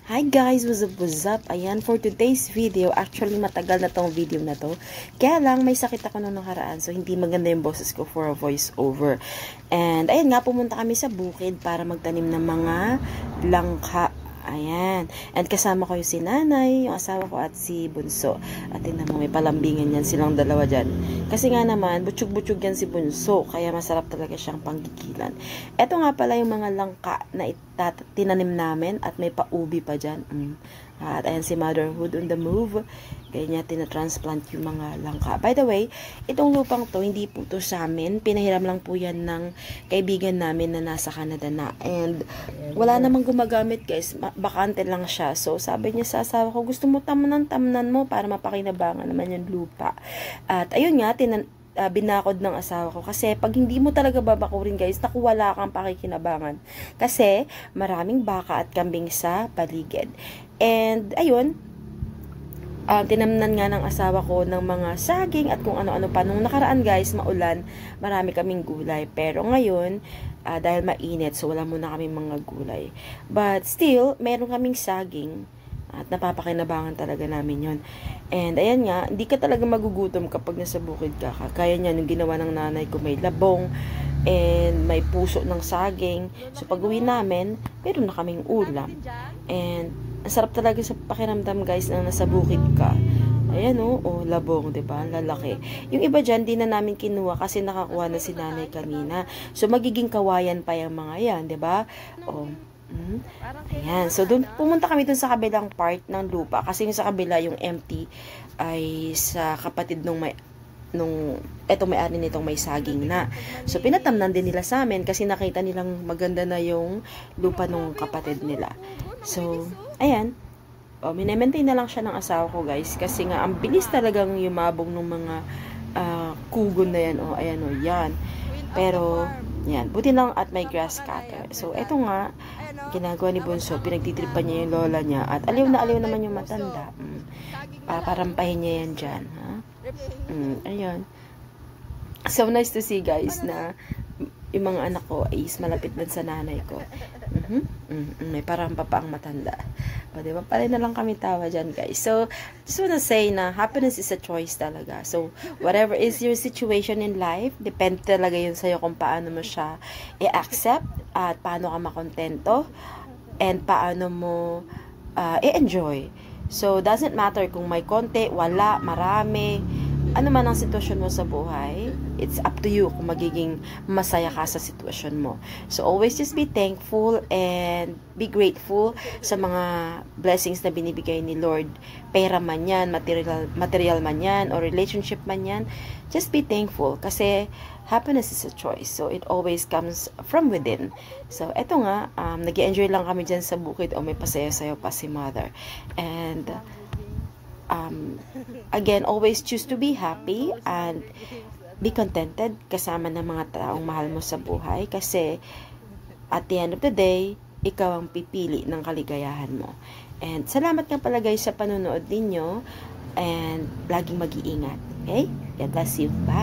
Hi guys, what's up? Ayan, for today's video, actually matagal na tong video na to. Kaya lang, may sakit ako nung nakaraan, so hindi maganda yung boses ko for a voice over. And ayan nga, pumunta kami sa bukid para magtanim ng mga langka. Ayan. And kasama ko yung si nanay, yung asawa ko at si Bunso. At tingnan mo, may palambingan yan silang dalawa dyan. Kasi nga naman, butsyog-butsyog yan si Bunso. Kaya masarap talaga siyang panggigilan. Ito nga pala yung mga langka na tinanim namin at may paubi pa dyan. At ayan si Motherhood on the move. Kaya niya tinatransplant yung mga langka. By the way, itong lupang to, hindi po to sa amin. Pinahiram lang po yan ng kaibigan namin na nasa Canada na. And wala namang gumagamit guys. Bakante lang siya. So sabi niya sa asawa ko, gusto mo tamnan mo para mapakinabangan naman yung lupa. At ayun nga, binakod ng asawa ko. Kasi pag hindi mo talaga babakurin guys, naku wala kang pakikinabangan. Kasi maraming baka at kambing sa paligid. And ayun, tinamnan nga ng asawa ko ng mga saging at kung ano-ano pa. Nung nakaraan guys, maulan, marami kaming gulay. Pero ngayon, dahil mainit, so wala muna kaming mga gulay. But still, meron kaming saging. At napapakinabangan talaga namin yon. And ayan nga, hindi ka talaga magugutom kapag nasa bukid ka. Kaya niya, nung ginawa ng nanay ko, may labong and may puso ng saging. So pag uwi namin, meron na kaming ulam. And ang sarap talaga sa pakiramdam guys na nasa bukid ka. Ayan oh, labong, 'di ba? Lalaki. Yung iba diyan di na namin kinuha kasi nakakuha na si nanay kanina. So magiging kawayan pa yung mga 'yan, 'di ba? Oh. Ayan. So doon pumunta kami dun sa kabilang part ng lupa kasi yung sa kabila yung empty ay sa kapatid nung etong may-ari nitong may saging na. So pinatamnan din nila sa amin kasi nakita nilang maganda na yung lupa nung kapatid nila. So ayan. Minemaintain na lang siya ng asawa ko guys kasi nga ang bilis talagang yumabong ng mga kugon na yan. Ayan yan. Pero yan, buti lang at may grass cutter. So eto nga ginagawa ni Bunso, pinagtitripan niya yung lola niya at aliw na aliw naman yung matanda. Paparampahin niya yan dyan. Ayun. So nice to see guys na yung mga anak ko is malapit din sa nanay ko. May parampa pa ang matanda. O, diba? Pare na lang kami tawa dyan, guys. So, just wanna say na happiness is a choice talaga. So, whatever is your situation in life, depende talaga yun sa'yo kung paano mo siya i-accept at paano ka makontento and paano mo i-enjoy. So, doesn't matter kung may konti, wala, marami, ano man ang sitwasyon mo sa buhay, it's up to you kung magiging masaya ka sa sitwasyon mo. So, always just be thankful and be grateful sa mga blessings na binibigay ni Lord. Pera man yan, material man yan, or relationship man yan. Just be thankful kasi happiness is a choice. So, it always comes from within. So, eto nga, nag-enjoy lang kami dyan sa bukid o may pasaya-sayo pa si Mother. And again, always choose to be happy and be contented kasama ng mga taong mahal mo sa buhay kasi at the end of the day, ikaw ang pipili ng kaligayahan mo. And salamat nga pala guys sa panonood ninyo and laging mag-iingat. Okay? God bless you. Bye!